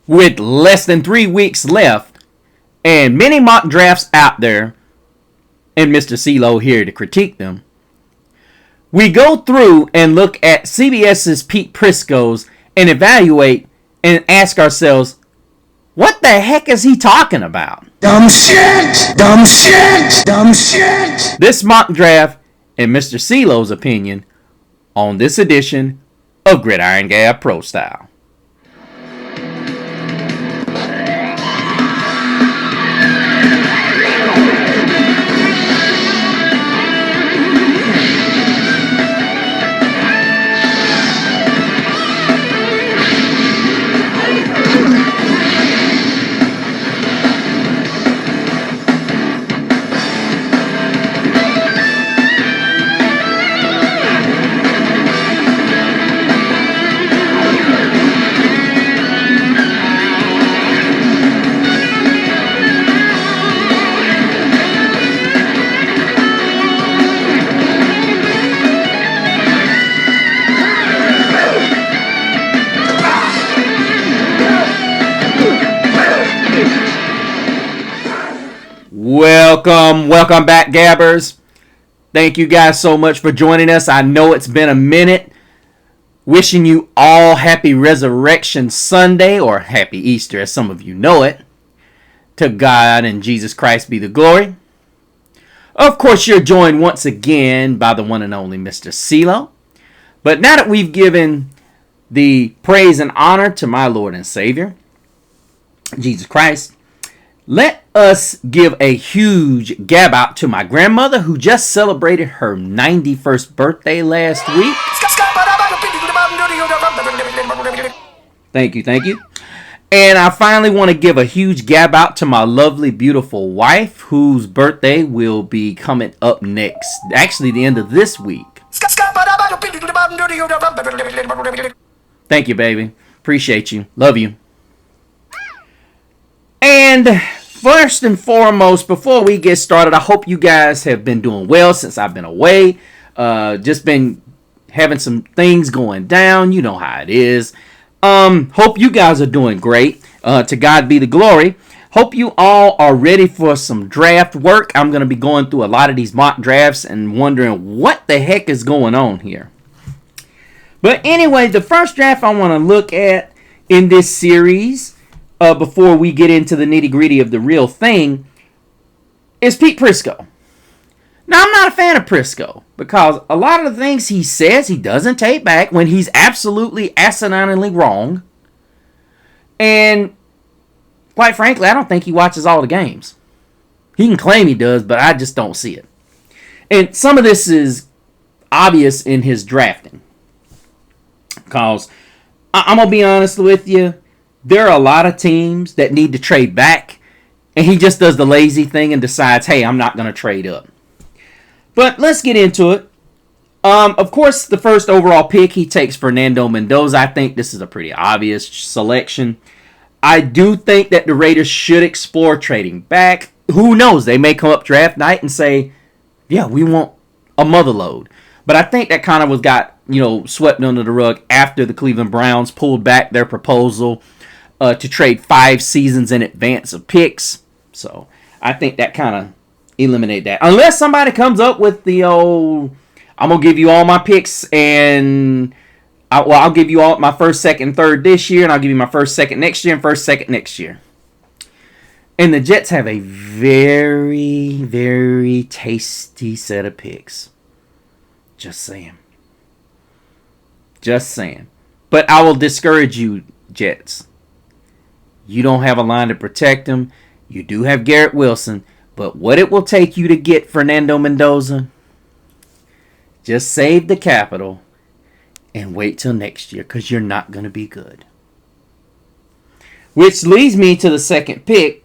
with less than 3 weeks left and many mock drafts out there, and Mr. CeeLo here to critique them, we go through and look at CBS's Pete Prisco's and evaluate and ask ourselves, what the heck is he talking about? Dumb shit! Dumb shit! Dumb shit! This mock draft and Mr. CeeLo's opinion on this edition of Gridiron Gab Pro Style. Welcome back, Gabbers. Thank you guys so much for joining us. I know it's been a minute. Wishing you all happy Resurrection Sunday, or happy Easter as some of you know it. To God and Jesus Christ be the glory. Of course, you're joined once again by the one and only Mr. CeeLo. But now that we've given the praise and honor to my Lord and Savior, Jesus Christ, let us give a huge gab out to my grandmother who just celebrated her 91st birthday last week. Thank you. And I finally want to give a huge gab out to my lovely, beautiful wife whose birthday will be coming up next. Actually, the end of this week. Thank you, baby. Appreciate you. Love you. And first and foremost, before we get started, I hope you guys have been doing well since I've been away. Just been having some things going down. You know how it is. Hope you guys are doing great. To God be the glory. Hope you all are ready for some draft work. I'm going to be going through a lot of these mock drafts and wondering what the heck is going on here. But anyway, the first draft I want to look at in this series, before we get into the nitty-gritty of the real thing, is Pete Prisco. Now, I'm not a fan of Prisco because a lot of the things he says he doesn't take back when he's absolutely asininely wrong. And quite frankly, I don't think he watches all the games. He can claim he does, but I just don't see it. And some of this is obvious in his drafting. Because I'm going to be honest with you, there are a lot of teams that need to trade back, and he just does the lazy thing and decides, hey, I'm not going to trade up. But let's get into it. Of course, the first overall pick, he takes Fernando Mendoza. I think this is a pretty obvious selection. I do think that the Raiders should explore trading back. Who knows? They may come up draft night and say, yeah, we want a mother load. But I think that kind of got swept under the rug after the Cleveland Browns pulled back their proposal to trade 5 seasons in advance of picks. So I think that kind of eliminated that. Unless somebody comes up with the old, I'm going to give you all my picks and I'll give you all my first, second, third this year, and I'll give you my first, second next year, and first, second next year. And the Jets have a very, very tasty set of picks. Just saying. But I will discourage you, Jets. You don't have a line to protect him. You do have Garrett Wilson. But what it will take you to get Fernando Mendoza, just save the capital and wait till next year because you're not going to be good. Which leads me to the second pick,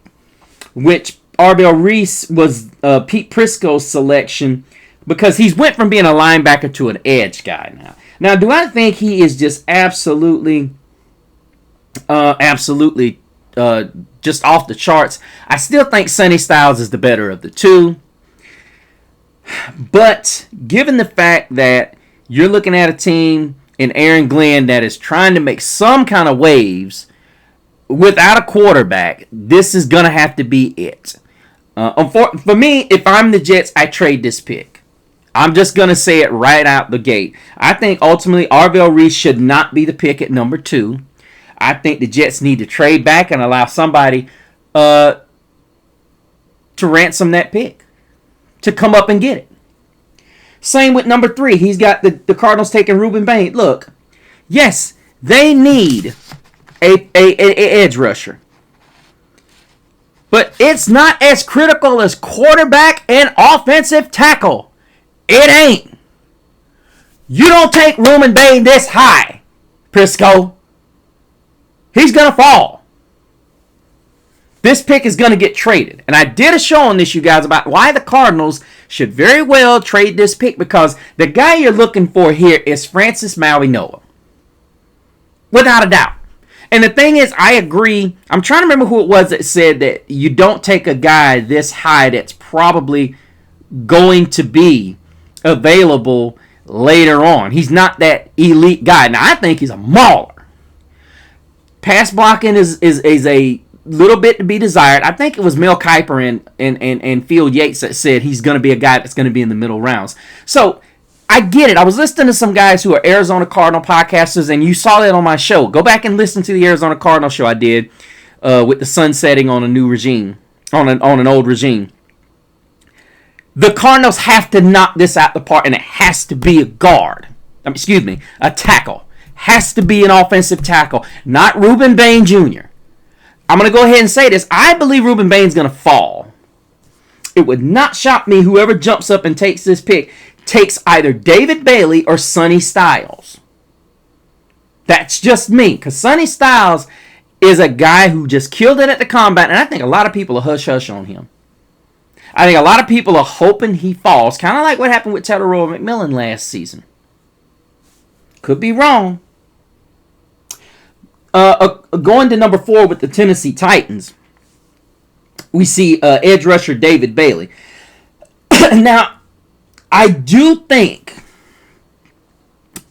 which Arbel Reese was Pete Prisco's selection because he's went from being a linebacker to an edge guy now. Now, do I think he is just absolutely just off the charts? I still think Sonny Styles is the better of the two. But given the fact that you're looking at a team in Aaron Glenn that is trying to make some kind of waves without a quarterback, this is going to have to be it. For me, if I'm the Jets, I trade this pick. I'm just going to say it right out the gate. I think ultimately Arvell Reese should not be the pick at number 2. I think the Jets need to trade back and allow somebody to ransom that pick, to come up and get it. Same with number 3. He's got the Cardinals taking Ruben Bain. Look, yes, they need a edge rusher. But it's not as critical as quarterback and offensive tackle. It ain't. You don't take Ruben Bain this high, Prisco. He's going to fall. This pick is going to get traded. And I did a show on this, you guys, about why the Cardinals should very well trade this pick, because the guy you're looking for here is Francis Maui-Noah. Without a doubt. And the thing is, I agree. I'm trying to remember who it was that said that you don't take a guy this high that's probably going to be available later on. He's not that elite guy. Now, I think he's a mauler. Pass blocking is a little bit to be desired. I think it was Mel Kiper and Phil Yates that said he's going to be a guy that's going to be in the middle rounds. So, I get it. I was listening to some guys who are Arizona Cardinal podcasters, and you saw that on my show. Go back and listen to the Arizona Cardinal show I did with the sun setting on a new regime, on an old regime. The Cardinals have to knock this out the park, and it has to be a guard. A tackle. Has to be an offensive tackle, not Ruben Bain Jr. I'm going to go ahead and say this. I believe Ruben Bain's going to fall. It would not shock me whoever jumps up and takes this pick takes either David Bailey or Sonny Styles. That's just me, because Sonny Styles is a guy who just killed it at the combine, and I think a lot of people are hush-hush on him. I think a lot of people are hoping he falls, kind of like what happened with Tetairoa McMillan last season. Could be wrong. Going to number 4 with the Tennessee Titans, we see edge rusher David Bailey. Now, I do think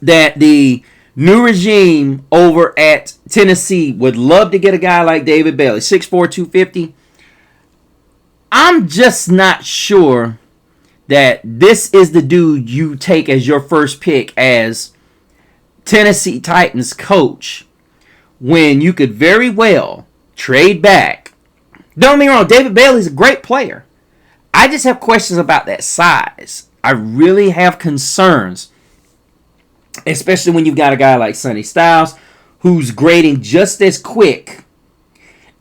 that the new regime over at Tennessee would love to get a guy like David Bailey, 6'4", 250. I'm just not sure that this is the dude you take as your first pick as Tennessee Titans coach, when you could very well trade back. Don't get me wrong, David Bailey's a great player. I just have questions about that size. I really have concerns, especially when you've got a guy like Sonny Styles, who's grading just as quick,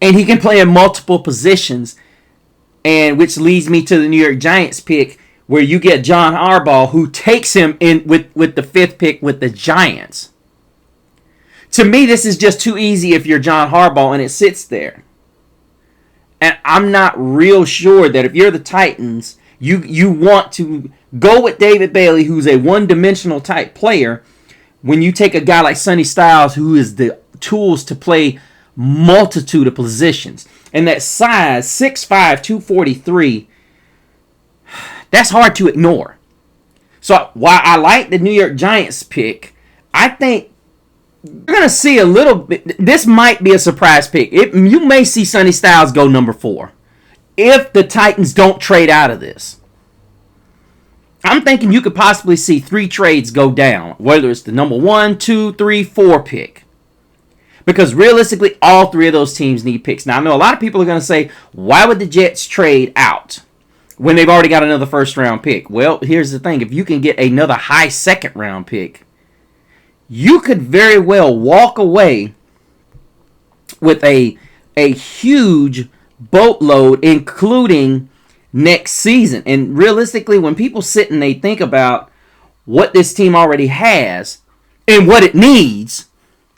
and he can play in multiple positions, and which leads me to the New York Giants pick, where you get John Harbaugh, who takes him in with the 5th pick with the Giants. To me, this is just too easy if you're John Harbaugh, and it sits there. And I'm not real sure that if you're the Titans, you want to go with David Bailey, who's a one-dimensional type player, when you take a guy like Sonny Styles, who is the tools to play multitude of positions. And that size, 6'5", 243, that's hard to ignore. So while I like the New York Giants pick, I think you're going to see a little bit. This might be a surprise pick. You may see Sonny Styles go number 4 if the Titans don't trade out of this. I'm thinking you could possibly see 3 trades go down, whether it's the number 1, 2, 3, 4 pick. Because realistically, all 3 of those teams need picks. Now, I know a lot of people are going to say, why would the Jets trade out when they've already got another first-round pick? Well, here's the thing. If you can get another high second-round pick, you could very well walk away with a huge boatload, including next season. And realistically, when people sit and they think about what this team already has and what it needs,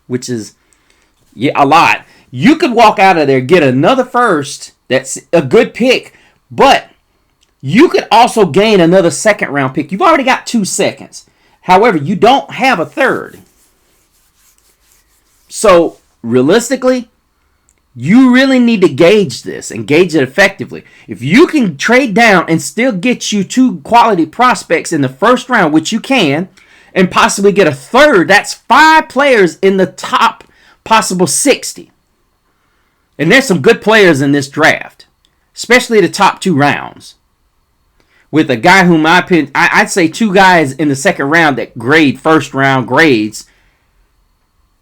which is a lot, you could walk out of there, get another first, that's a good pick, but you could also gain another second-round pick. You've already got 2 seconds. However, you don't have a third. So, realistically, you really need to gauge this and gauge it effectively. If you can trade down and still get you 2 quality prospects in the first round, which you can, and possibly get a third, that's 5 players in the top possible 60. And there's some good players in this draft, especially the top 2 rounds. With a guy whom I'd say 2 guys in the second round that grade first round grades.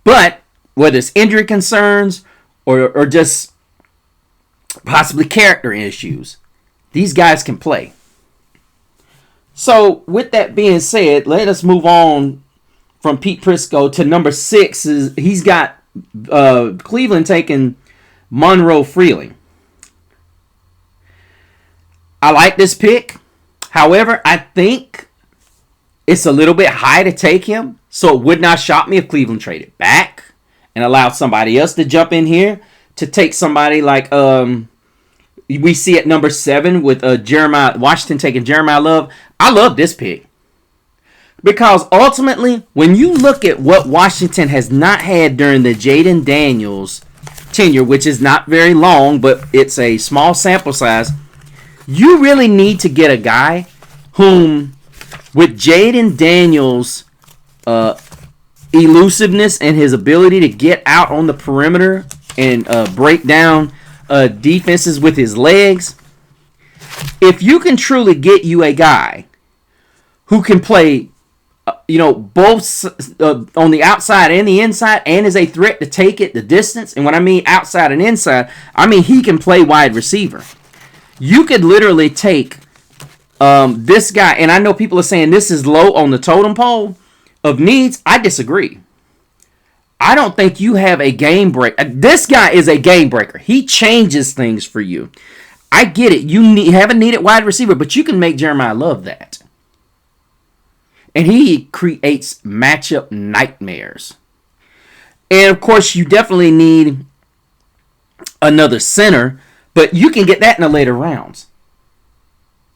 But whether it's injury concerns or just possibly character issues, these guys can play. So with that being said, let us move on from Pete Prisco to number 6. He's got Cleveland taking Monroe Freeling. I like this pick. However, I think it's a little bit high to take him. So it would not shock me if Cleveland traded back and allowed somebody else to jump in here to take somebody like we see at number 7 with Washington taking Jeremiah Love. I love this pick. Because ultimately, when you look at what Washington has not had during the Jaden Daniels tenure, which is not very long, but it's a small sample size, you really need to get a guy whom, with Jaden Daniels' elusiveness and his ability to get out on the perimeter and break down defenses with his legs, if you can truly get you a guy who can play both on the outside and the inside, and is a threat to take it the distance. And when I mean outside and inside, I mean he can play wide receiver. You could literally take this guy, and I know people are saying this is low on the totem pole of needs. I disagree. I don't think you have a game breaker. This guy is a game breaker. He changes things for you. I get it. You haven't needed wide receiver, but you can make Jeremiah Love that. And he creates matchup nightmares. And, of course, you definitely need another center, but you can get that in the later rounds.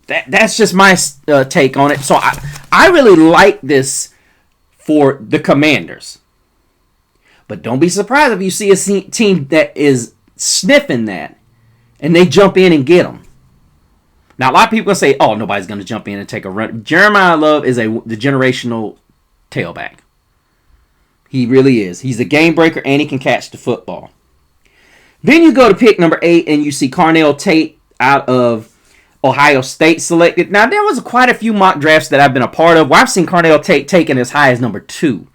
That's just my take on it. So I really like this for the Commanders. But don't be surprised if you see a team that is sniffing that and they jump in and get them. Now, a lot of people say, oh, nobody's going to jump in and take a run. Jeremiah Love is the generational tailback. He really is. He's a game breaker, and he can catch the football. Then you go to pick number 8, and you see Carnell Tate out of Ohio State selected. Now, there was quite a few mock drafts that I've been a part of where I've seen Carnell Tate taken as high as number 2.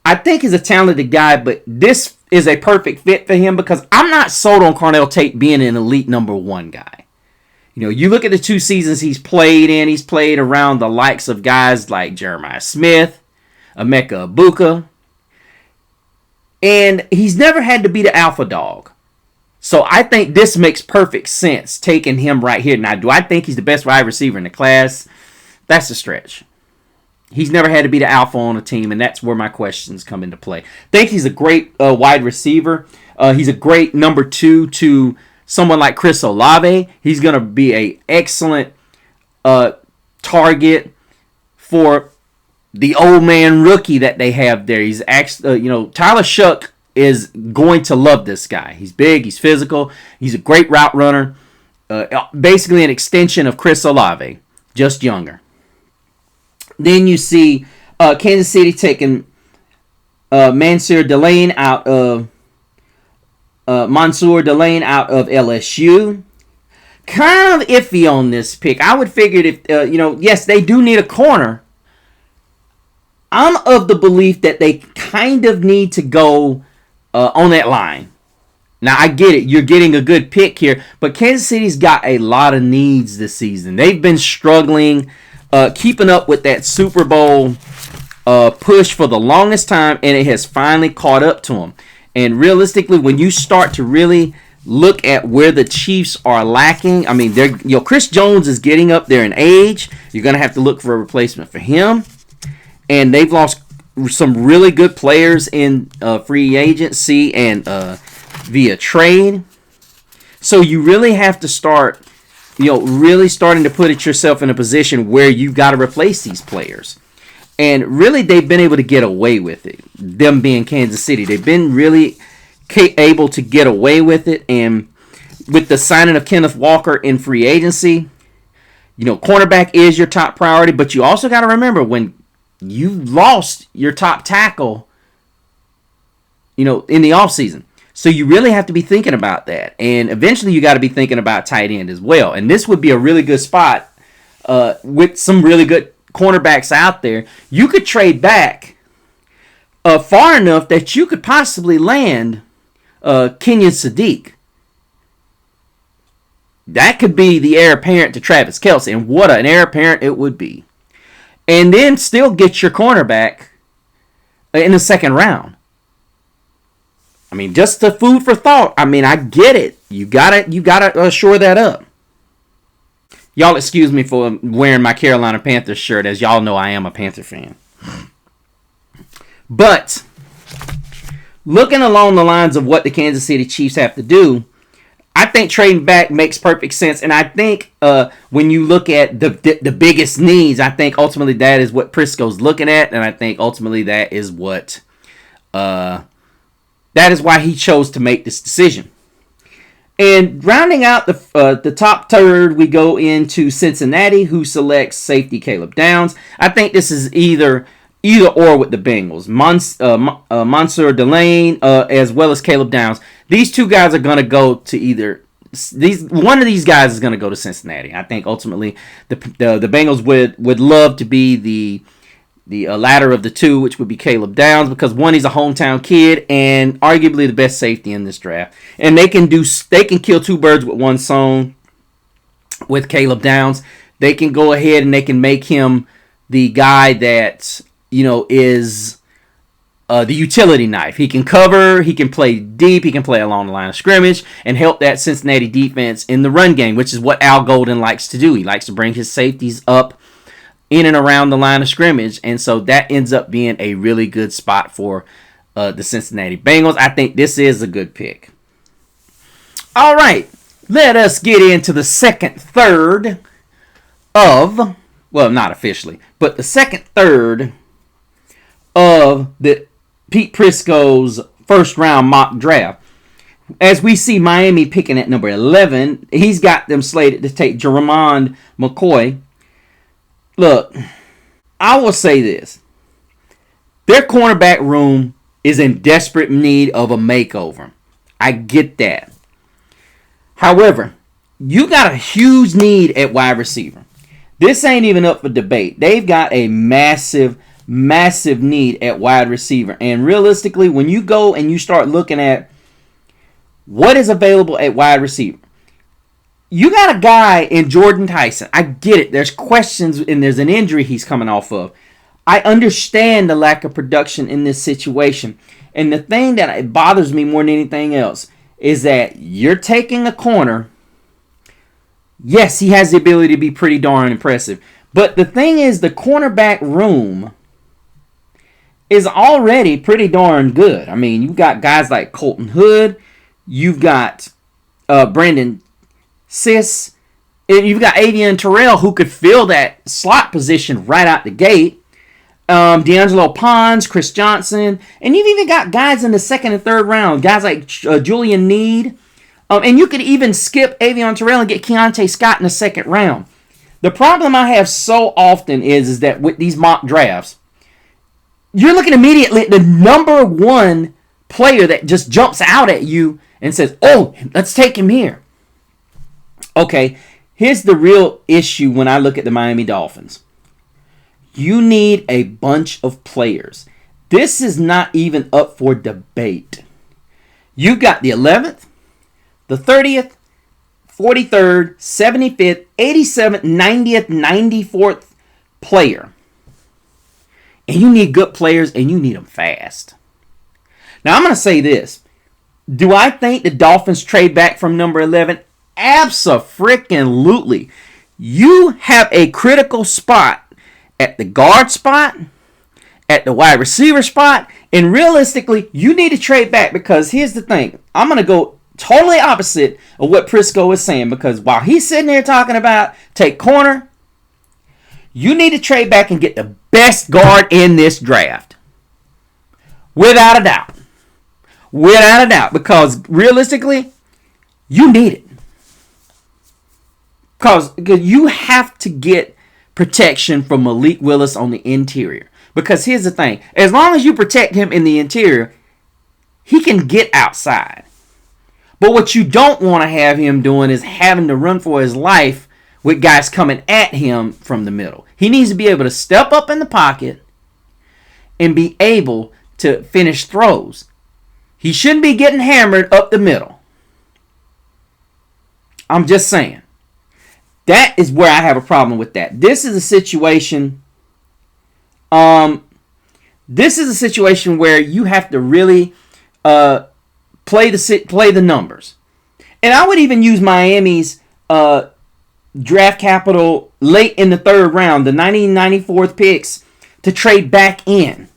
I think he's a talented guy, but this is a perfect fit for him because I'm not sold on Carnell Tate being an elite number 1 guy. You look at the 2 seasons he's played in. He's played around the likes of guys like Jeremiah Smith, Emeka Ibuka, and he's never had to be the alpha dog. So I think this makes perfect sense, taking him right here. Now, do I think he's the best wide receiver in the class? That's a stretch. He's never had to be the alpha on a team, and that's where my questions come into play. I think he's a great wide receiver. He's a great number 2 to someone like Chris Olave. He's going to be an excellent target for the old man rookie that they have there. He's actually, Tyler Shuck is going to love this guy. He's big. He's physical. He's a great route runner. Basically an extension of Chris Olave, just younger. Then you see Kansas City taking Mansour Delane out of LSU. Kind of iffy on this pick. I would figure if, yes, they do need a corner. I'm of the belief that they kind of need to go on that line. Now, I get it. You're getting a good pick here. But Kansas City's got a lot of needs this season. They've been struggling, keeping up with that Super Bowl push for the longest time, and it has finally caught up to them. And realistically, when you start to really look at where the Chiefs are lacking, I mean, Chris Jones is getting up there in age. You're going to have to look for a replacement for him. And they've lost some really good players in free agency and via trade. So you really have to start, really starting to put yourself in a position where you've got to replace these players. And really, they've been able to get away with it. Them being Kansas City, they've been really able to get away with it. And with the signing of Kenneth Walker in free agency, cornerback is your top priority. But you also got to remember when you lost your top tackle, in the offseason. So you really have to be thinking about that. And eventually you got to be thinking about tight end as well. And this would be a really good spot with some really good cornerbacks out there. You could trade back far enough that you could possibly land Kenyon Sadiq. That could be the heir apparent to Travis Kelce. And what an heir apparent it would be. And then still get your cornerback in the second round. I mean, just the food for thought. I mean, I get it. You gotta shore that up. Y'all excuse me for wearing my Carolina Panthers shirt. As y'all know, I am a Panther fan. But looking along the lines of what the Kansas City Chiefs have to do, I think trading back makes perfect sense. And I think when you look at the biggest needs, I think ultimately that is what Prisco's looking at. And I think ultimately that is what that is why he chose to make this decision. And rounding out the top third, we go into Cincinnati, who selects safety Caleb Downs. I think this is either or with the Bengals. Monsieur Delane as well as Caleb Downs. These two guys are going to go to one of these guys is going to go to Cincinnati. I think ultimately the Bengals would love to be the latter of the two, which would be Caleb Downs, because one, he's a hometown kid and arguably the best safety in this draft. And they can kill two birds with one stone with Caleb Downs. They can go ahead and they can make him the guy that, is the utility knife. He can cover, he can play deep, he can play along the line of scrimmage and help that Cincinnati defense in the run game, which is what Al Golden likes to do. He likes to bring his safeties up in and around the line of scrimmage, and so that ends up being a really good spot for the Cincinnati Bengals. I think this is a good pick. All right, let us get into the second third of, well, not officially, but the second third of the Pete Prisco's first round mock draft. As we see Miami picking at number 11, he's got them slated to take Jermond McCoy. Look, I will say this. Their cornerback room is in desperate need of a makeover. I get that. However, you got a huge need at wide receiver. This ain't even up for debate. They've got a massive need at wide receiver. And realistically, when you go and you start looking at what is available at wide receiver, you got a guy in Jordan Tyson. I get it. There's questions and there's an injury he's coming off of. I understand the lack of production in this situation. And the thing that bothers me more than anything else is that you're taking a corner. Yes, he has the ability to be pretty darn impressive. But the thing is, the cornerback room is already pretty darn good. I mean, you've got guys like Colton Hood. You've got Brandon Sis, and you've got Avian Terrell, who could fill that slot position right out the gate. D'Angelo Pons, Chris Johnson, and you've even got guys in the second and third round, guys like Julian Need. And you could even skip Avian Terrell and get Keontae Scott in the second round. The problem I have so often is that with these mock drafts, you're looking immediately at the number one player that just jumps out at you and says, oh, let's take him here. Okay, here's the real issue when I look at the Miami Dolphins. You need a bunch of players. This is not even up for debate. You got the 11th, the 30th, 43rd, 75th, 87th, 90th, 94th player. And you need good players, and you need them fast. Now, I'm going to say this. Do I think the Dolphins trade back from number 11? Abso-freaking-lutely. You have a critical spot at the guard spot, at the wide receiver spot, and realistically, you need to trade back because here's the thing. I'm going to go totally opposite of what Prisco is saying because while he's sitting there talking about take corner, you need to trade back and get the best guard in this draft. Without a doubt. Without a doubt. Because realistically, you need it. Because you have to get protection from Malik Willis on the interior. Because here's the thing. As long as you protect him in the interior, He can get outside. But what you don't want to have him doing is having to run for his life with guys coming at him from the middle. He needs to be able to step up in the pocket and be able to finish throws. He shouldn't be getting hammered up the middle. I'm just saying. That is where I have a problem with that. This is a situation. This is a situation where you have to really play the numbers. And I would even use Miami's draft capital late in the third round, the 1994th picks, to trade back in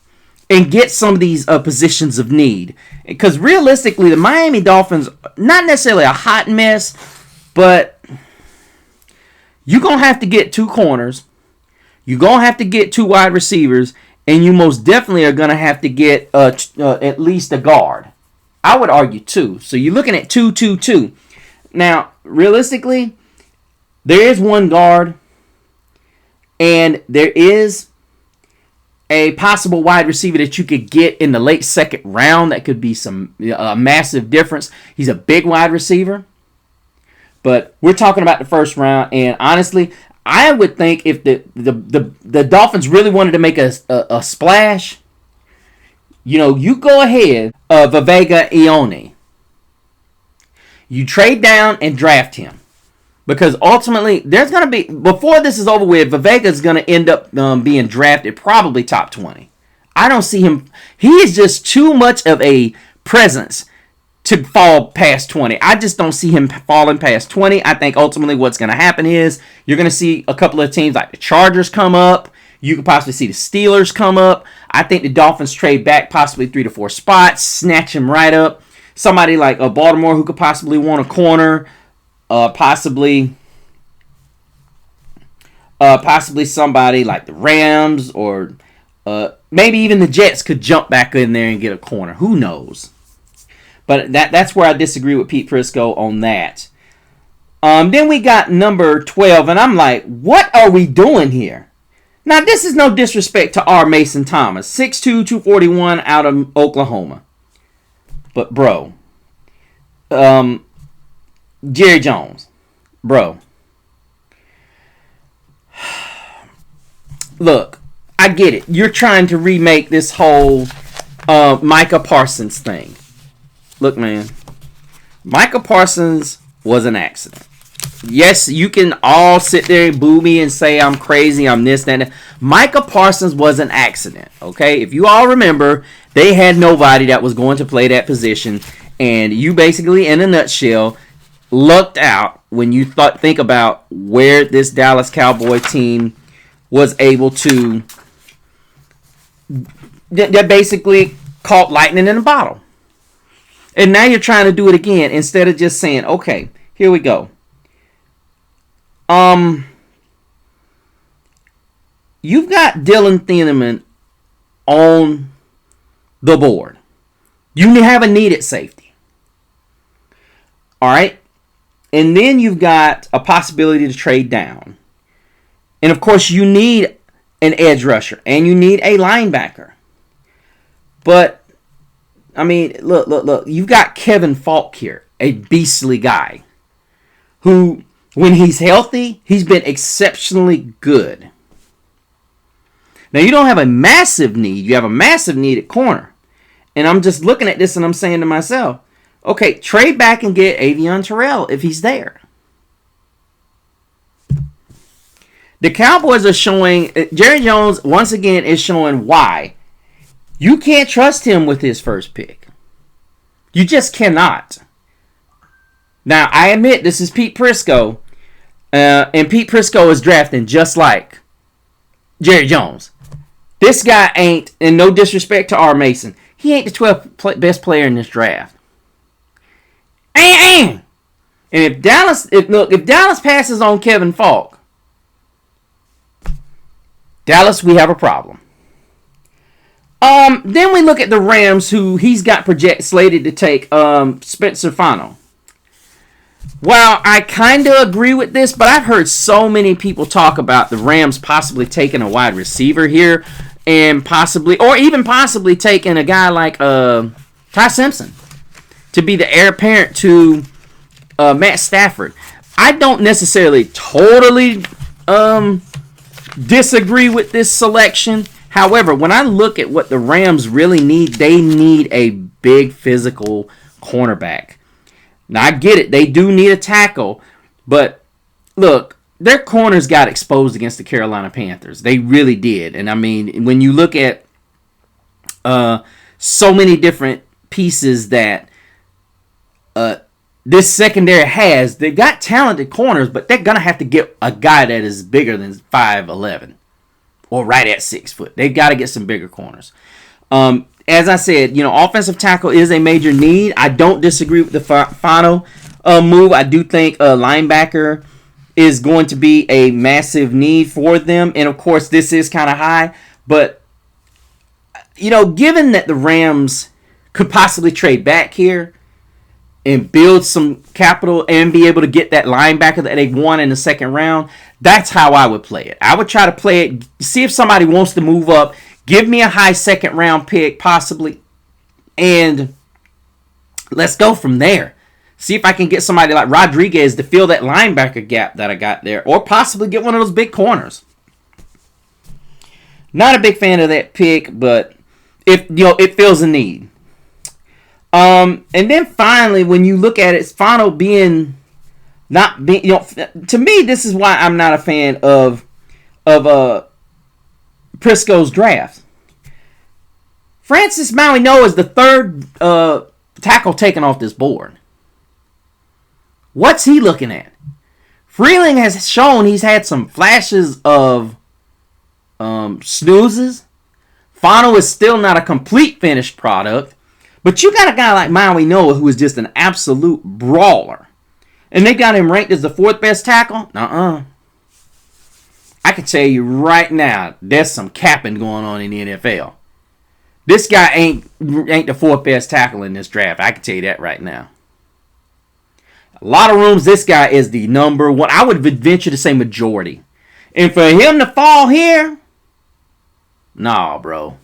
and get some of these positions of need. Because realistically, the Miami Dolphins, not necessarily a hot mess, but you're going to have to get 2 corners. You're going to have to get 2 wide receivers. And you most definitely are going to have to get at least a guard. I would argue 2. So you're looking at 2-2-2. Now, realistically, there is 1 guard. And there is a possible wide receiver that you could get in the late second round. That could be some massive difference. He's a big wide receiver. But we're talking about the first round. And honestly, I would think if the Dolphins really wanted to make a splash, you go ahead Vega Ione. You trade down and draft him. Because ultimately, there's going to be, before this is over with, Vega is going to end up being drafted probably top 20. I don't see him. He is just too much of a presence to fall past 20. I just don't see him falling past 20. I think ultimately what's going to happen is you're going to see a couple of teams like the Chargers come up. You could possibly see the Steelers come up. I think the Dolphins trade back possibly 3 to 4 spots, snatch him right up. Somebody like Baltimore who could possibly want a corner. Possibly somebody like the Rams or maybe even the Jets could jump back in there and get a corner. Who knows? But that's where I disagree with Pete Prisco on that. Then we got number 12, and I'm like, what are we doing here? Now, this is no disrespect to R. Mason Thomas, 6'2", 241 out of Oklahoma. But, bro, Jerry Jones, bro. Look, I get it. You're trying to remake this whole Micah Parsons thing. Look, man, Micah Parsons was an accident. Yes, you can all sit there and boo me and say I'm crazy, I'm this, that, and that. Micah Parsons was an accident, okay? If you all remember, they had nobody that was going to play that position, and you basically, in a nutshell, lucked out when you think about where this Dallas Cowboy team was able to, that basically caught lightning in a bottle. And now you're trying to do it again instead of just saying, okay, here we go. You've got Dylan Thieneman on the board. You have a needed safety. All right? And then you've got a possibility to trade down. And of course, you need an edge rusher and you need a linebacker. But I mean, look. You've got Kevin Falk here, a beastly guy who, when he's healthy, he's been exceptionally good. Now, you don't have a massive need. You have a massive need at corner. And I'm just looking at this and I'm saying to myself, okay, trade back and get Avion Terrell if he's there. The Cowboys are showing, Jerry Jones, once again, is showing why you can't trust him with his first pick. You just cannot. Now, I admit this is Pete Prisco, and Pete Prisco is drafting just like Jerry Jones. This guy ain't, and no disrespect to R. Mason, he ain't the 12th best player in this draft. And if Dallas passes on Kevin Falk, Dallas, we have a problem. Then we look at the Rams, who he's got slated to take Spencer Fano. Well, I kind of agree with this, but I've heard so many people talk about the Rams possibly taking a wide receiver here, and possibly taking a guy like Ty Simpson to be the heir apparent to Matt Stafford. I don't necessarily totally disagree with this selection. However, when I look at what the Rams really need, they need a big physical cornerback. Now, I get it. They do need a tackle. But, look, their corners got exposed against the Carolina Panthers. They really did. And, I mean, when you look at so many different pieces that this secondary has, they got talented corners, but they're going to have to get a guy that is bigger than 5'11". Or right at 6 foot. They've got to get some bigger corners. As I said, offensive tackle is a major need. I don't disagree with the final move. I do think a linebacker is going to be a massive need for them. And, of course, this is kind of high. But, given that the Rams could possibly trade back here and build some capital and be able to get that linebacker that they won in the second round, that's how I would play it. I would try to play it, see if somebody wants to move up, give me a high second round pick possibly, and let's go from there. See if I can get somebody like Rodriguez to fill that linebacker gap that I got there, or possibly get one of those big corners. Not a big fan of that pick, but it fills a need. And then finally, when you look at it, final being not being, to me, this is why I'm not a fan of Prisco's draft. Francis Mauigoa is the third tackle taken off this board. What's he looking at? Freeling has shown he's had some flashes of snoozes. Fano is still not a complete finished product. But you got a guy like Mauigoa who is just an absolute brawler. And they got him ranked as the fourth best tackle? I can tell you right now, there's some capping going on in the NFL. This guy ain't the fourth best tackle in this draft. I can tell you that right now. A lot of rooms, this guy is the number one. I would venture to say majority. And for him to fall here? Nah, bro.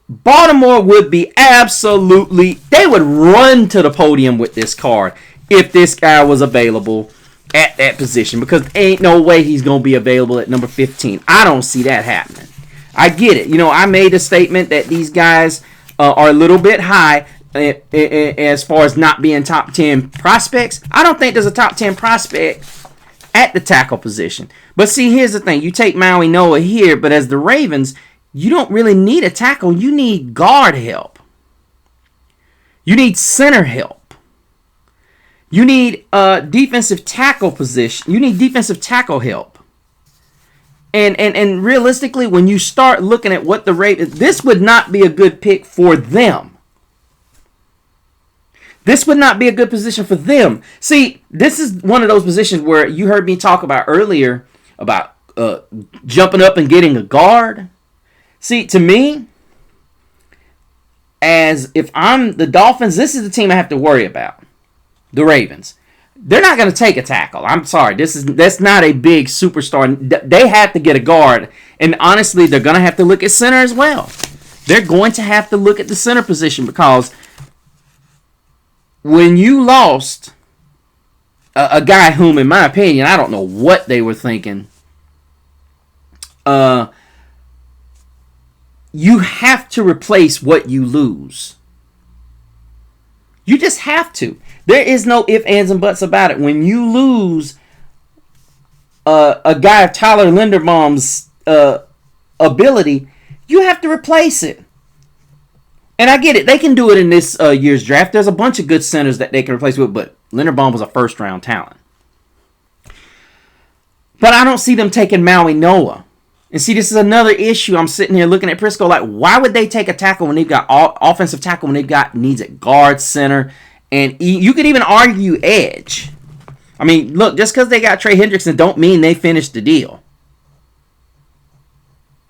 Baltimore would be they would run to the podium with this card if this guy was available at that position, because ain't no way he's going to be available at number 15. I don't see that happening. I get it. I made a statement that these guys are a little bit high as far as not being top 10 prospects. I don't think there's a top 10 prospect at the tackle position. But see, here's the thing. You take Mauigoa here, but as the Ravens, you don't really need a tackle. You need guard help. You need center help. You need defensive tackle position. You need defensive tackle help. And realistically, when you start looking at what the Ravens, this would not be a good pick for them. This would not be a good position for them. See, this is one of those positions where you heard me talk about earlier about jumping up and getting a guard. See, to me, as if I'm the Dolphins, this is the team I have to worry about. The Ravens. They're not going to take a tackle. I'm sorry. That's not a big superstar. They have to get a guard. And honestly, they're going to have to look at center as well. They're going to have to look at the center position, because when you lost a guy whom, in my opinion, I don't know what they were thinking, you have to replace what you lose. You just have to. There is no ifs, ands, and buts about it. When you lose a guy of Tyler Linderbaum's ability, you have to replace it. And I get it. They can do it in this year's draft. There's a bunch of good centers that they can replace with, but Linderbaum was a first-round talent. But I don't see them taking Mauigoa. And see, this is another issue. I'm sitting here looking at Prisco like, why would they take a tackle when they've got offensive tackle when they've got needs at guard, center, and you could even argue edge. I mean, look, just because they got Trey Hendrickson don't mean they finished the deal.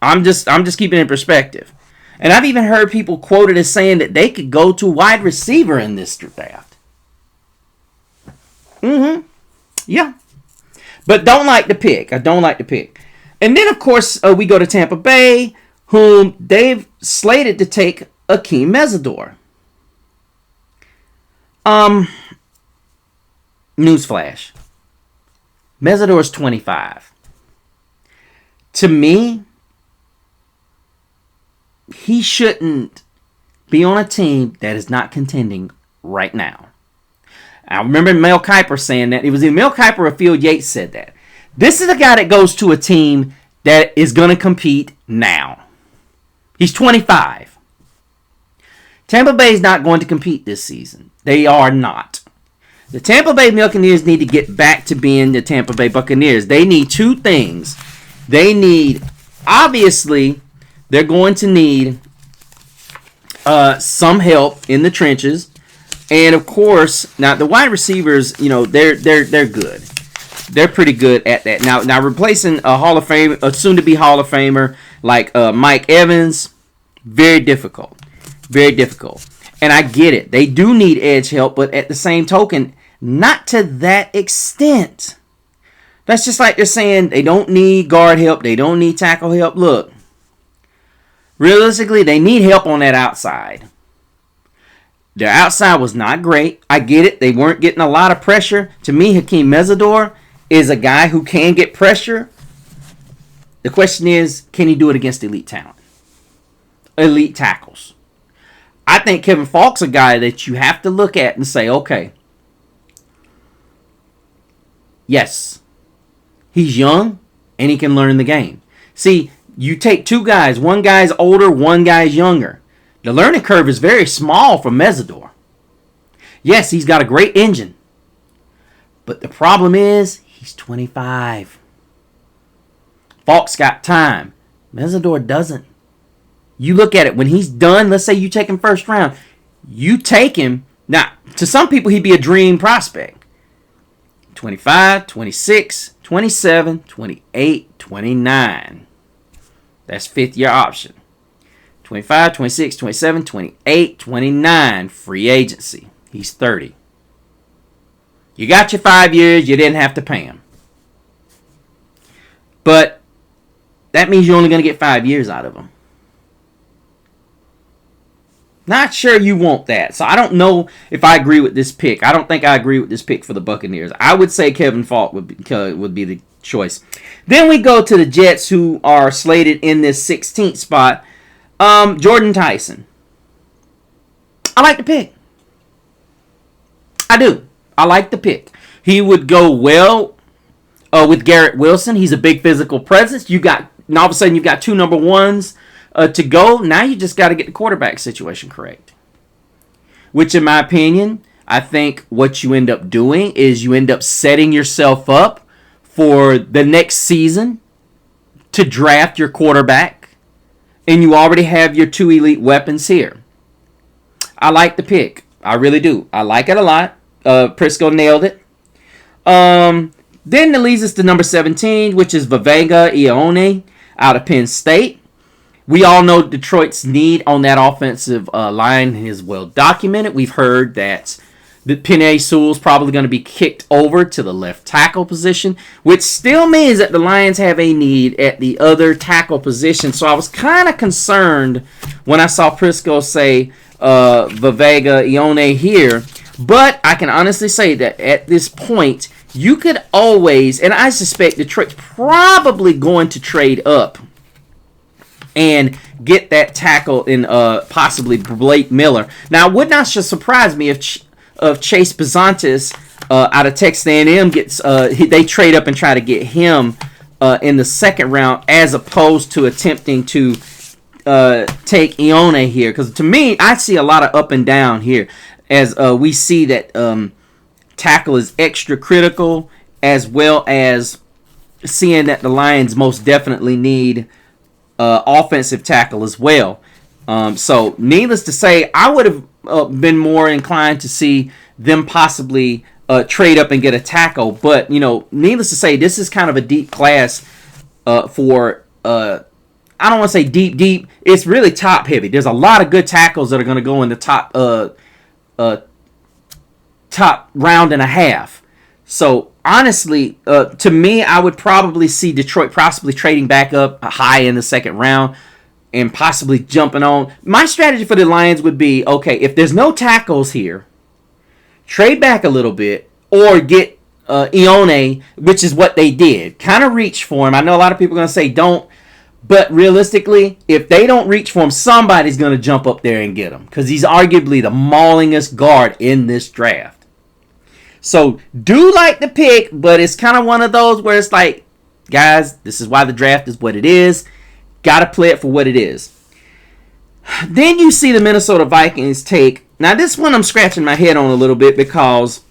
I'm just keeping it in perspective. And I've even heard people quoted as saying that they could go to wide receiver in this draft. Yeah. But don't like the pick. I don't like the pick. And then, of course, we go to Tampa Bay, whom they've slated to take Akeem Mesidor. Newsflash. Mesidor is 25. To me, he shouldn't be on a team that is not contending right now. I remember Mel Kiper saying that. It was either Mel Kiper or Phil Yates said that. This is a guy that goes to a team that is going to compete now. He's 25. Tampa Bay is not going to compete this season. They are not. The Tampa Bay Buccaneers need to get back to being the Tampa Bay Buccaneers. They need two things. They need, obviously, they're going to need some help in the trenches. And, of course, now the wide receivers, they're good. They're pretty good at that. Now replacing a Hall of Fame, a soon-to-be Hall of Famer like Mike Evans, very difficult. Very difficult. And I get it. They do need edge help, but at the same token, not to that extent. That's just like they're saying they don't need guard help. They don't need tackle help. Look, realistically, they need help on that outside. Their outside was not great. I get it. They weren't getting a lot of pressure. To me, Hakeem Mesidor is a guy who can get pressure. The question is, can he do it against elite talent? Elite tackles. I think Kevin Falk's a guy that you have to look at and say, okay, yes, he's young and he can learn the game. See, you take two guys. One guy's older, one guy's younger. The learning curve is very small for Mesidor. Yes, he's got a great engine. But the problem is, he's 25. Falk's got time. Mesidor doesn't. You look at it, when he's done, let's say you take him first round, you take him. Now, to some people, he'd be a dream prospect. 25, 26, 27, 28, 29. That's fifth-year option. 25, 26, 27, 28, 29. Free agency. He's 30. You got your 5 years. You didn't have to pay him. But that means you're only going to get 5 years out of him. Not sure you want that. So I don't know if I agree with this pick. I don't think I agree with this pick for the Buccaneers. I would say Kevin Falk would be the choice. Then we go to the Jets, who are slated in this 16th spot. Jordan Tyson. I like the pick. I do. I like the pick. He would go well with Garrett Wilson. He's a big physical presence. And all of a sudden you've got two number ones to go. Now you just got to get the quarterback situation correct. Which, in my opinion, I think what you end up doing is you end up setting yourself up for the next season to draft your quarterback. And you already have your two elite weapons here. I like the pick. I really do. I like it a lot. Prisco nailed it. Then it leads us to number 17, which is Vavega Ione out of Penn State. We all know Detroit's need on that offensive line is well documented. We've heard that the Penei Sewell's probably going to be kicked over to the left tackle position, which still means that the Lions have a need at the other tackle position. So I was kind of concerned when I saw Prisco say Vavega Ione here. But I can honestly say that at this point, you could always, and I suspect Detroit's probably going to trade up and get that tackle in possibly Blake Miller. Now, it would not surprise me if Chase Bizantis out of Texas A&M gets they trade up and try to get him in the second round, as opposed to attempting to take Ione here. Because to me, I see a lot of up and down here, as we see that tackle is extra critical, as well as seeing that the Lions most definitely need offensive tackle as well. So needless to say, I would have been more inclined to see them possibly trade up and get a tackle. But, needless to say, this is kind of a deep class for, I don't want to say deep. It's really top heavy. There's a lot of good tackles that are going to go in the top round and a half. So honestly, to me, I would probably see Detroit possibly trading back up high in the second round. and possibly jumping on. My strategy for the Lions would be, okay, if there's no tackles here, trade back a little bit or get Ione, which is what they did. Kind of reach for him. I know a lot of people are going to say don't, but realistically, if they don't reach for him, somebody's going to jump up there and get him because he's arguably the maulingest guard in this draft. So do like the pick, but it's kind of one of those where it's like, guys, this is why the draft is what it is. Got to play it for what it is. Then you see the Minnesota Vikings take. Now this one I'm scratching my head on a little bit because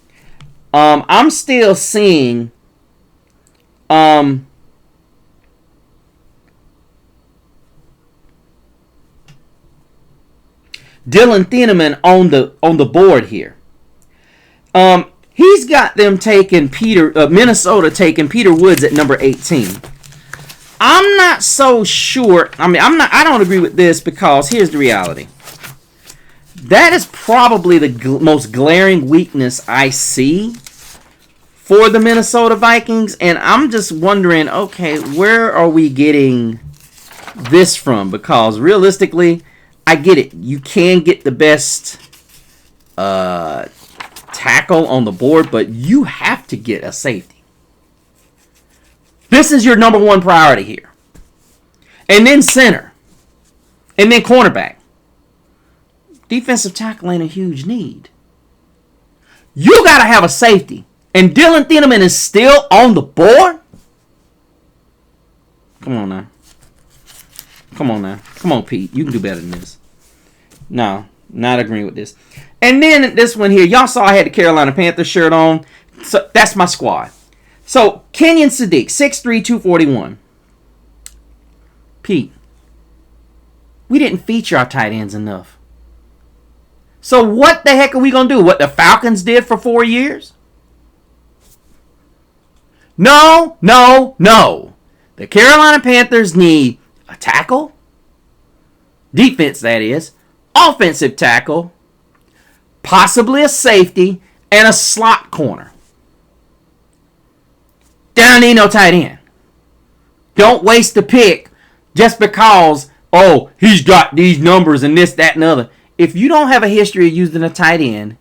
I'm still seeing Dylan Thieneman on the board here. He's got them taking Minnesota taking Peter Woods at number 18. I'm not so sure. I don't agree with this because here's the reality. That is probably the most glaring weakness I see for the Minnesota Vikings, and I'm just wondering, okay, where are we getting this from? Because realistically, I get it. You can get the best tackle on the board, but you have to get a safety. This is your number one priority here. And then center. And then cornerback. Defensive tackle ain't a huge need. You got to have a safety. And Dylan Thieneman is still on the board? Come on now. Come on, Pete. You can do better than this. No, not agreeing with this. And then this one here. Y'all saw I had the Carolina Panthers shirt on. So that's my squad. So, Kenyon Sadiq, 6'3", 241. Pete, we didn't feature our tight ends enough. So what the heck are we going to do? What the Falcons did for 4 years? No. The Carolina Panthers need a tackle. Defense, that is. Offensive tackle. Possibly a safety. And a slot corner. They don't need no tight end. Don't waste the pick just because, oh, he's got these numbers and this, that, and other. If you don't have a history of using a tight end,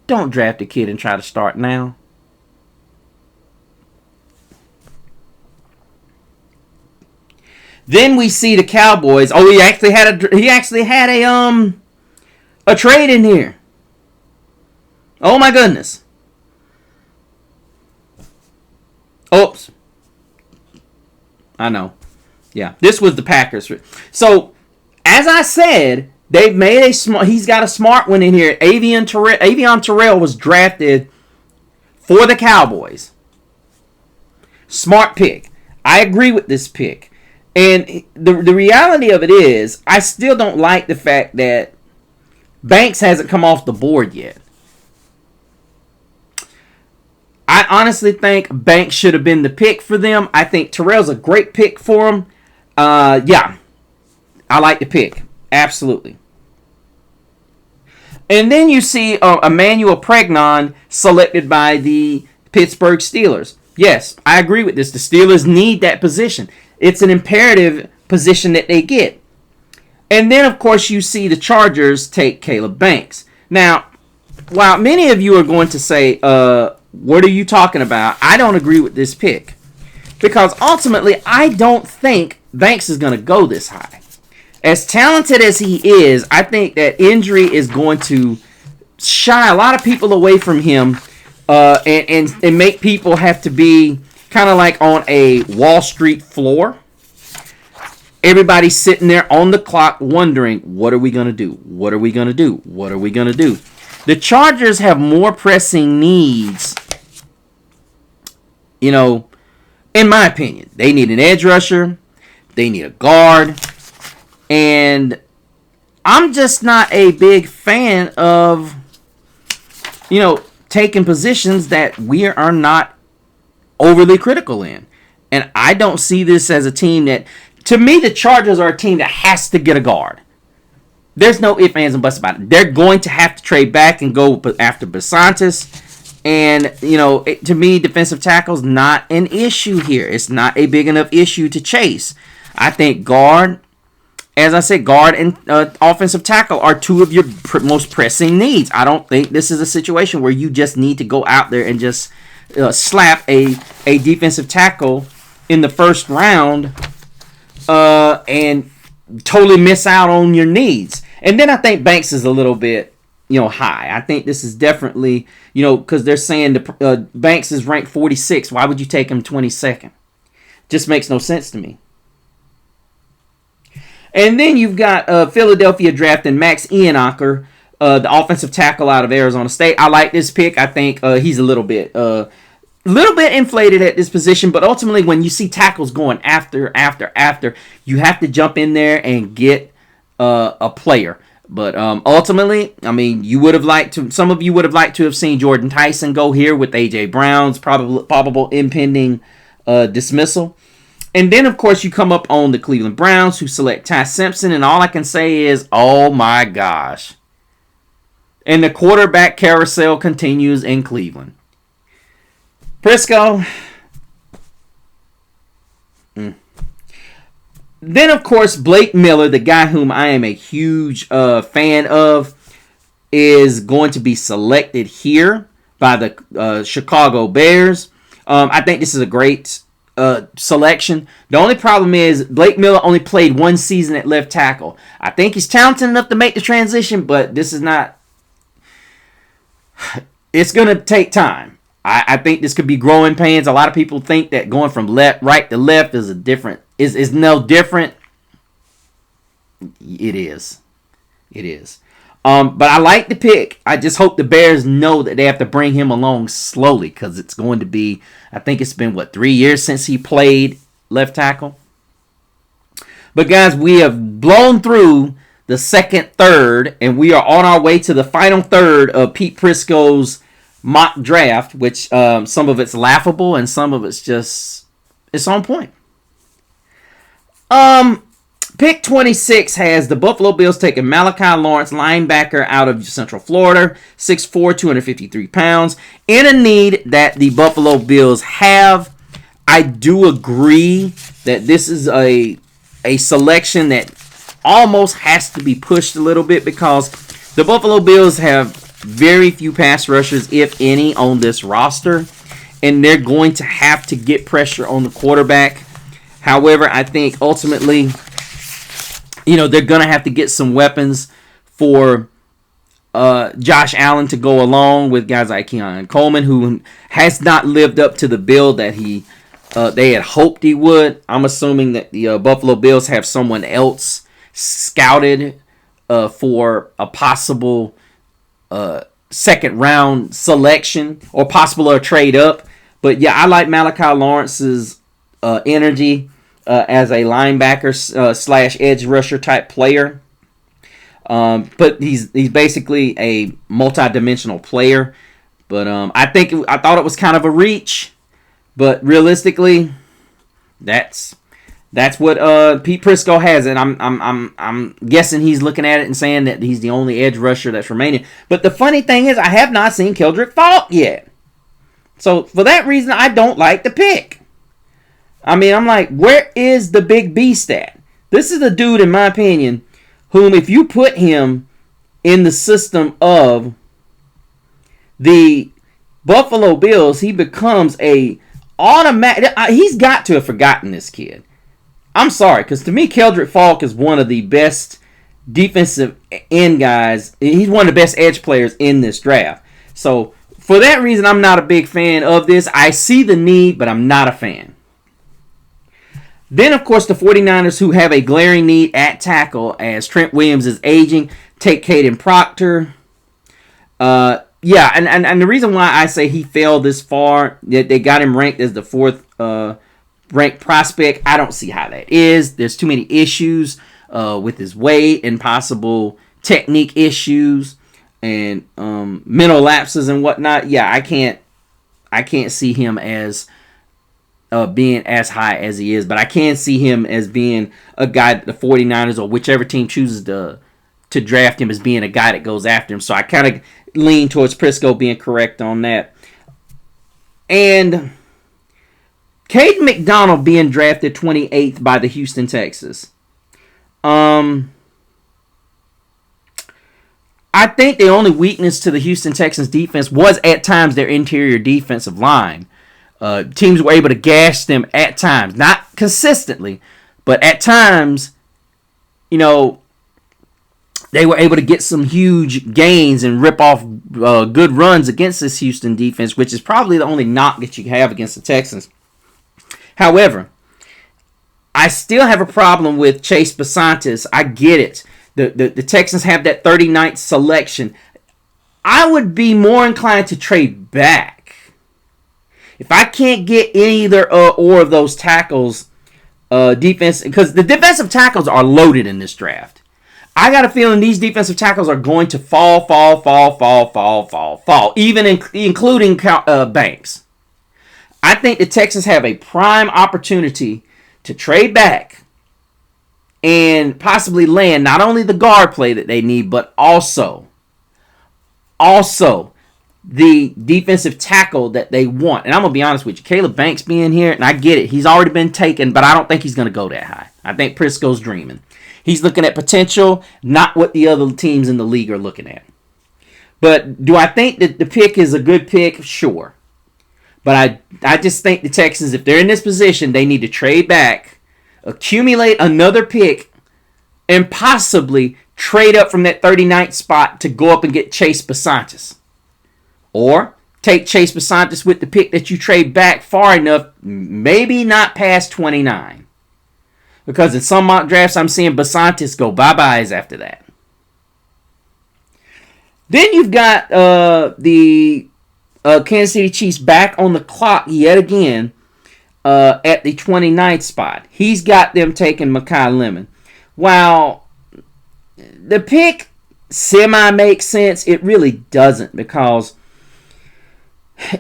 don't draft a kid and try to start now. Then we see the Cowboys. Oh, he actually had a trade in here. Oh my goodness. Oops. I know. Yeah, this was the Packers. So, as I said, they've made he's got a smart one in here. Avion Terrell was drafted for the Cowboys. Smart pick. I agree with this pick. And the reality of it is, I still don't like the fact that Banks hasn't come off the board yet. I honestly think Banks should have been the pick for them. I think Terrell's a great pick for them. Yeah, I like the pick. Absolutely. And then you see Emmanuel Pregnon selected by the Pittsburgh Steelers. Yes, I agree with this. The Steelers need that position. It's an imperative position that they get. And then, of course, you see the Chargers take Caleb Banks. Now, while many of you are going to say, what are you talking about? I don't agree with this pick. Because ultimately, I don't think Banks is going to go this high. As talented as he is, I think that injury is going to shy a lot of people away from him and make people have to be kind of like on a Wall Street floor. Everybody's sitting there on the clock wondering, what are we going to do? What are we going to do? What are we going to do? The Chargers have more pressing needs, you know, in my opinion. They need an edge rusher. They need a guard. And I'm just not a big fan of, you know, taking positions that we are not overly critical in. And I don't see this as a team that, to me, the Chargers are a team that has to get a guard. There's no ifs, ands, and buts about it. They're going to have to trade back and go after Basantis. And, you know, to me, defensive tackle's not an issue here. It's not a big enough issue to chase. I think guard, as I said, guard and offensive tackle are two of your most pressing needs. I don't think this is a situation where you just need to go out there and just slap a defensive tackle in the first round and totally miss out on your needs. And then I think Banks is a little bit, high. I think this is definitely, because they're saying Banks is ranked 46. Why would you take him 22nd? Just makes no sense to me. And then you've got Philadelphia drafting Max Ionacher, the offensive tackle out of Arizona State. I like this pick. I think he's a little bit inflated at this position, but ultimately when you see tackles going after, you have to jump in there and get a player. But ultimately, I mean, some of you would have liked to have seen Jordan Tyson go here with A.J. Brown's probable impending dismissal. And then, of course, you come up on the Cleveland Browns, who select Ty Simpson, and all I can say is, oh my gosh. And the quarterback carousel continues in Cleveland. Prisco. Then, of course, Blake Miller, the guy whom I am a huge fan of, is going to be selected here by the Chicago Bears. I think this is a great selection. The only problem is Blake Miller only played one season at left tackle. I think he's talented enough to make the transition, but this is not... It's going to take time. I think this could be growing pains. A lot of people think that going from right to left is is no different. It is. But I like the pick. I just hope the Bears know that they have to bring him along slowly, because it's going to be, I think it's been 3 years since he played left tackle. But guys, we have blown through the second third, and we are on our way to the final third of Pete Prisco's mock draft, which some of it's laughable and some of it's on point. Pick 26 has the Buffalo Bills taking Malachi Lawrence, linebacker out of Central Florida, 6'4", 253 pounds, in a need that the Buffalo Bills have. I do agree that this is a selection that almost has to be pushed a little bit, because the Buffalo Bills have very few pass rushers, if any, on this roster, and they're going to have to get pressure on the quarterback. However, I think ultimately, they're going to have to get some weapons for Josh Allen to go along with guys like Keon Coleman, who has not lived up to the build that they had hoped he would. I'm assuming that the Buffalo Bills have someone else scouted for a possible second round selection, or possible a trade up. But yeah, I like Malachi Lawrence's energy as a linebacker slash edge rusher type player. But he's basically a multi-dimensional player. But I thought it was kind of a reach, but realistically, that's what Pete Prisco has, and I'm guessing he's looking at it and saying that he's the only edge rusher that's remaining. But the funny thing is, I have not seen Keldrick Falk yet, so for that reason, I don't like the pick. I mean, I'm like, where is the big beast at? This is a dude, in my opinion, whom if you put him in the system of the Buffalo Bills, he becomes a automatic. He's got to have forgotten this kid. I'm sorry, because to me, Keldrick Falk is one of the best defensive end guys. He's one of the best edge players in this draft. So, for that reason, I'm not a big fan of this. I see the need, but I'm not a fan. Then, of course, the 49ers, who have a glaring need at tackle as Trent Williams is aging, take Caden Proctor. And the reason why I say he fell this far, they got him ranked as the fourth ranked prospect. I don't see how that is. There's too many issues with his weight and possible technique issues and mental lapses and whatnot. Yeah, I can't see him as being as high as he is, but I can see him as being a guy that the 49ers or whichever team chooses to draft him as being a guy that goes after him. So I kind of lean towards Prisco being correct on that. And Caden McDonald being drafted 28th by the Houston Texans. I think the only weakness to the Houston Texans defense was at times their interior defensive line. Teams were able to gash them at times, not consistently, but at times, they were able to get some huge gains and rip off good runs against this Houston defense, which is probably the only knock that you have against the Texans. However, I still have a problem with Chase Basantis. I get it. The Texans have that 39th selection. I would be more inclined to trade back. If I can't get either or of those tackles, defense, because the defensive tackles are loaded in this draft. I got a feeling these defensive tackles are going to fall, even including Banks. I think the Texans have a prime opportunity to trade back and possibly land not only the guard play that they need, but also the defensive tackle that they want. And I'm going to be honest with you, Caleb Banks being here, and I get it, he's already been taken, but I don't think he's going to go that high. I think Prisco's dreaming. He's looking at potential, not what the other teams in the league are looking at. But do I think that the pick is a good pick? Sure. But I just think the Texans, if they're in this position, they need to trade back, accumulate another pick, and possibly trade up from that 39th spot to go up and get Chase Basantis. Or take Chase Basantis with the pick that you trade back far enough, maybe not past 29. Because in some mock drafts, I'm seeing Basantis go bye-byes after that. Then you've got the Kansas City Chiefs back on the clock yet again at the 29th spot. He's got them taking Mekhi Lemon. While the pick semi-makes sense, it really doesn't, because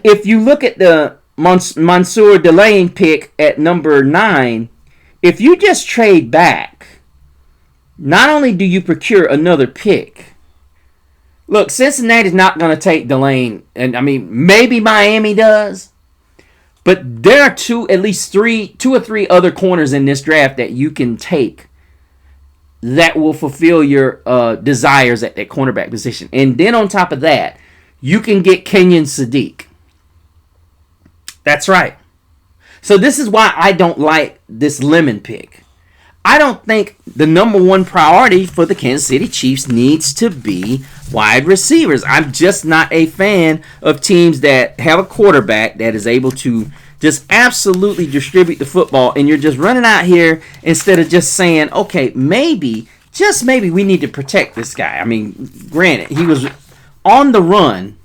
if you look at the Mansour Delane pick at number 9, if you just trade back, not only do you procure another pick. Look, Cincinnati's not going to take Delane, and I mean, maybe Miami does, but there are two or three other corners in this draft that you can take that will fulfill your desires at that cornerback position. And then on top of that, you can get Kenyon Sadiq. That's right. So this is why I don't like this Lemon pick. I don't think the number one priority for the Kansas City Chiefs needs to be wide receivers. I'm just not a fan of teams that have a quarterback that is able to just absolutely distribute the football, and you're just running out here instead of just saying, okay, maybe, just maybe we need to protect this guy. I mean, granted, he was on the run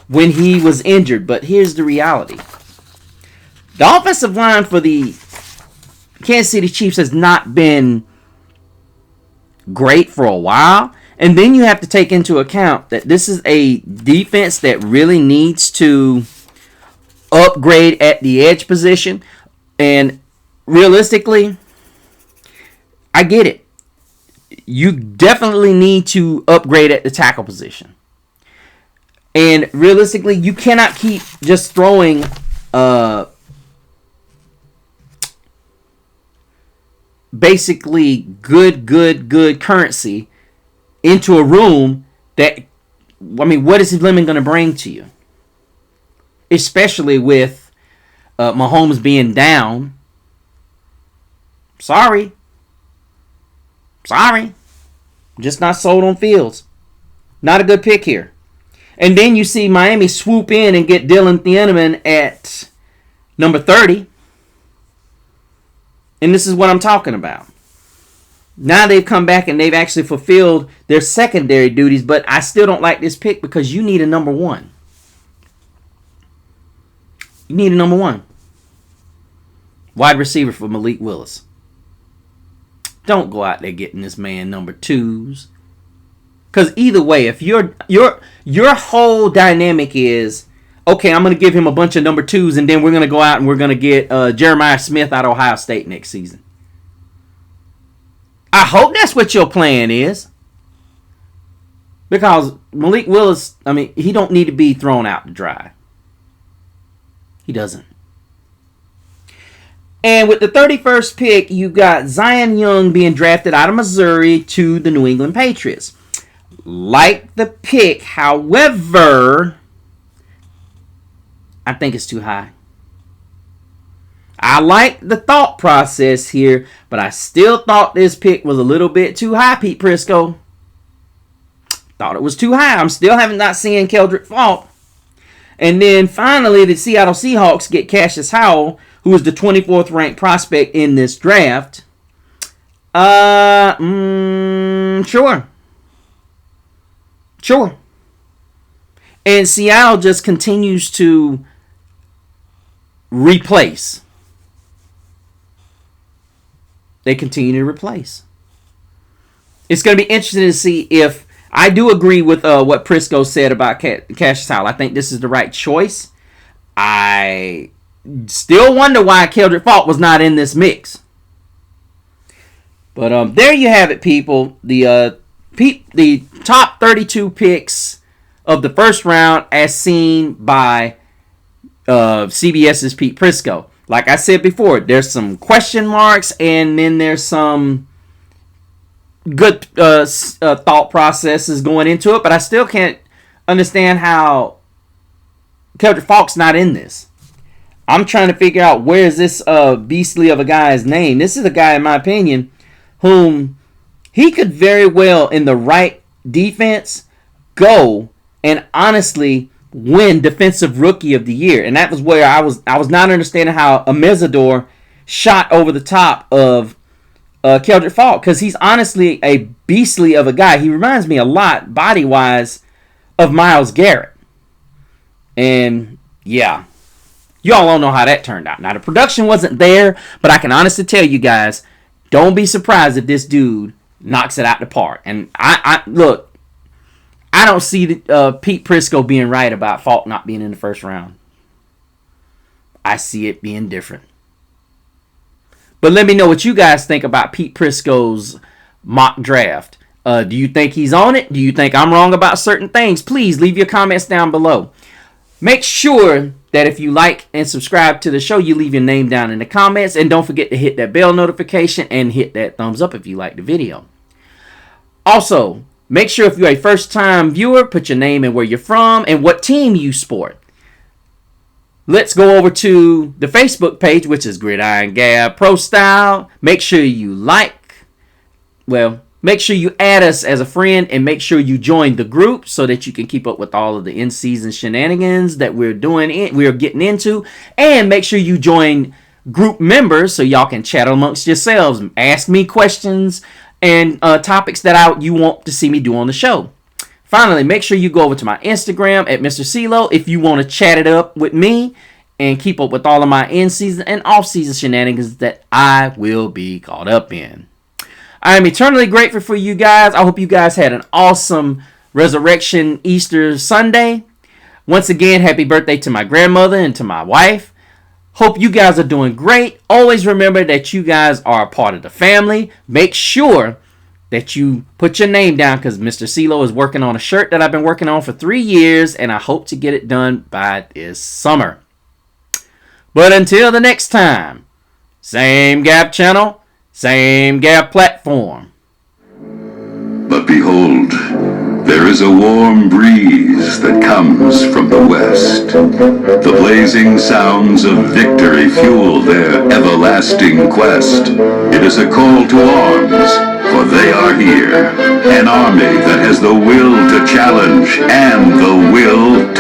when he was injured, but here's the reality. The offensive line for the Kansas City Chiefs has not been great for a while. And then you have to take into account that this is a defense that really needs to upgrade at the edge position. And realistically, I get it. You definitely need to upgrade at the tackle position. And realistically, you cannot keep just throwing basically good currency into a room that, I mean, what is Lemon going to bring to you? Especially with Mahomes being down. Sorry. Just not sold on Fields. Not a good pick here. And then you see Miami swoop in and get Dylan Thieneman at number 30. And this is what I'm talking about. Now they've come back and they've actually fulfilled their secondary duties, but I still don't like this pick because you need a number one. You need a number one. Wide receiver for Malik Willis. Don't go out there getting this man number 2s. Because either way, if your whole dynamic is, okay, I'm going to give him a bunch of number 2s, and then we're going to go out and we're going to get Jeremiah Smith out of Ohio State next season. I hope that's what your plan is. Because Malik Willis, I mean, he don't need to be thrown out to dry. He doesn't. And with the 31st pick, you got Zion Young being drafted out of Missouri to the New England Patriots. Like the pick, however, I think it's too high. I like the thought process here, but I still thought this pick was a little bit too high, Pete Prisco. Thought it was too high. I'm still not seeing Keldrick Faulk. And then finally, the Seattle Seahawks get Cassius Howell, who is the 24th ranked prospect in this draft. Sure. And Seattle just continues to replace. They continue to replace. It's going to be interesting to see if I do agree with what Prisco said about Cassius Howell. I think this is the right choice. I still wonder why Keldrick Faulk was not in this mix. But there you have it, people. The top 32 picks of the first round as seen by CBS's Pete Prisco. Like I said before, there's some question marks and then there's some good thought processes going into it, but I still can't understand how Keldrick Faulk's not in this. I'm trying to figure out where is this beastly of a guy's name. This is a guy, in my opinion, whom he could very well, in the right defense, go and honestly win Defensive Rookie of the Year. And that was where I was not understanding how Amezador shot over the top of Keldrick Faulk, because he's honestly a beastly of a guy. He reminds me a lot, body-wise, of Myles Garrett. And, yeah. Y'all don't know how that turned out. Now, the production wasn't there, but I can honestly tell you guys, don't be surprised if this dude knocks it out the park. And, look, I don't see Pete Prisco being right about Faulk not being in the first round. I see it being different. But let me know what you guys think about Pete Prisco's mock draft. Do you think he's on it? Do you think I'm wrong about certain things? Please leave your comments down below. Make sure that if you like and subscribe to the show, you leave your name down in the comments. And don't forget to hit that bell notification and hit that thumbs up if you like the video. Also, make sure if you're a first-time viewer, put your name and where you're from and what team you support. Let's go over to the Facebook page, which is Gridiron Gab Pro Style. Make sure you make sure you add us as a friend and make sure you join the group so that you can keep up with all of the in-season shenanigans that we're getting into. And make sure you join group members so y'all can chat amongst yourselves, ask me questions and topics that you want to see me do on the show. Finally, make sure you go over to my Instagram at Mr. CeeLo if you want to chat it up with me and keep up with all of my in-season and off-season shenanigans that I will be caught up in. I am eternally grateful for you guys. I hope you guys had an awesome Resurrection Easter Sunday. Once again, happy birthday to my grandmother and to my wife. Hope you guys are doing great. Always remember that you guys are a part of the family. Make sure that you put your name down because Mr. CeeLo is working on a shirt that I've been working on for 3 years and I hope to get it done by this summer. But until the next time, same Gab channel, same Gab platform. But behold, there is a warm breeze that comes from the west. The blazing sounds of victory fuel their everlasting quest. It is a call to arms, for they are here. An army that has the will to challenge and the will